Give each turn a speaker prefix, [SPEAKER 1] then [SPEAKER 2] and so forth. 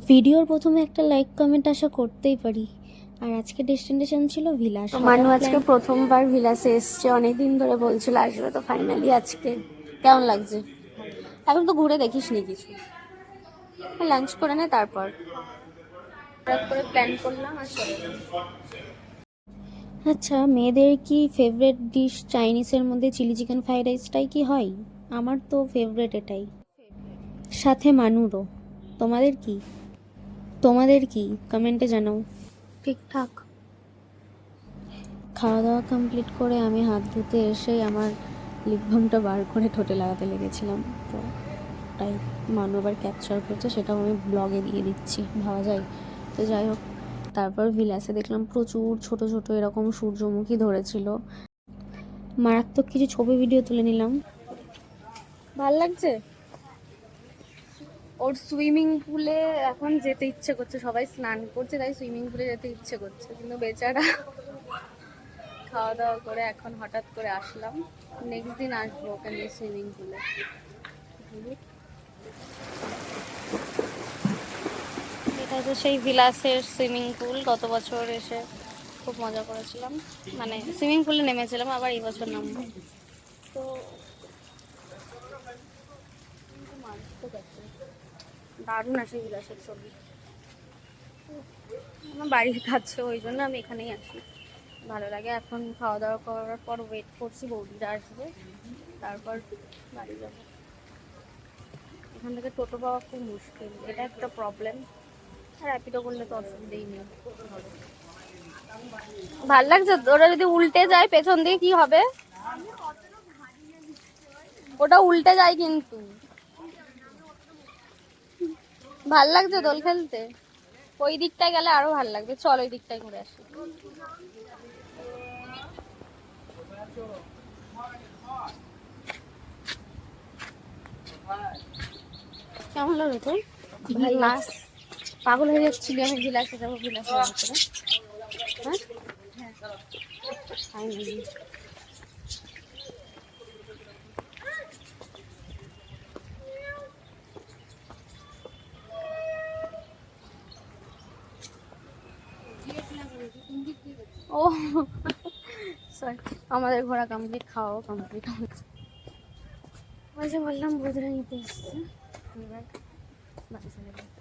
[SPEAKER 1] ভিডিওর প্রথমে একটা লাইক কমেন্ট আশা করতেই পারি। আর আজকে ডেস্টিনেশন ছিল ভিলাস। মানু আজকে প্রথমবার ভিলাসে এসছে, অনেকদিন ধরে বলছিল আসবে, তো ফাইনালি আজকে। কেমন লাগছে? এখন তো ঘুরে দেখিসনি কিছু, লাঞ্চ করে নে তারপর করে প্ল্যান করলাম আর চলে এলাম। আচ্ছা, মেয়েদের কি ফেভারিট ডিশ চাইনিজের মধ্যে চিলি চিকেন ফ্রাইড রাইসটাই কি হয়? আমার তো ফেভারিট এটাই, সাথে মানুরও। তোমাদের কি? কমেন্টে জানাও। ঠিকঠাক খাওয়া দাওয়া কমপ্লিট করে আমি হাত ধুতে এসেই আমার লিপ বামটা বার করে ঠোঁটে লাগাতে লেগেছিলাম, তো তাই মানু আবার ক্যাপচার করছে, সেটাও আমি ব্লগে দিয়ে দিচ্ছি, ভাবা যায়। তো যাই হোক, তারপর ভিলাসে দেখলাম প্রচুর ছোট ছোট এরকম সূর্যমুখী ধরেছিল। মারাত্মক কিছু ছবি ভিডিও তুলে নিলাম। ভাল লাগছে। ওর সুইমিং পুলে এখন যেতে ইচ্ছে করছে, সবাই স্নান করছে তাই সুইমিং পুলে যেতে ইচ্ছে করছে, কিন্তু বেচারা খাওয়া দাওয়া করে এখন হঠাৎ করে আসলাম। নেক্সট দিন আসবো ওখানে সুইমিং পুলে। এটা তো সেই ভিলাসের সুইমিং পুল, গত বছর এসে খুব মজা করেছিলাম, মানে সুইমিং পুলে নেমেছিলাম, আবার এই বছর নামবো। তো দারুণ আসে বিলাসের ছবি। আমার বাড়ির কাছে, ওই জন্য আমি এখানেই আসি, ভালো লাগে। এখন খাওয়া দাওয়া করার পর ওয়েট করছি বৌদিরা আসবে, তারপর বাড়ি যাবো। এখান থেকে টোটো পাওয়া খুব মুশকিল, এটা একটা প্রবলেম। আর র্যাপিডো করলে তো অসুবিধেই নেই। ভাল লাগছে? ওরা যদি উল্টে যায় পেছন দিয়ে কি হবে? ওটা উল্টে যায় কিন্তু। ভাল লাগছে দোল খেলতে? ওই দিকটায় গেলে আরো ভাল লাগবে, চল ওই দিকটায় ঘুরে আসি। কেমন লাগলো তোর? ভিলাস পাগল হয়ে যাচ্ছিলি, আমি ভিলাসে যাবো ভিলাসে যাবো করে। হ্যাঁ, ও সরি, আমাদের ঘোরা কমপ্লিট, খাওয়াও কমপ্লিট। ওই যে বললাম বৌদিরা নিতে এসছে, এবার বাড়ি চলে যাবো।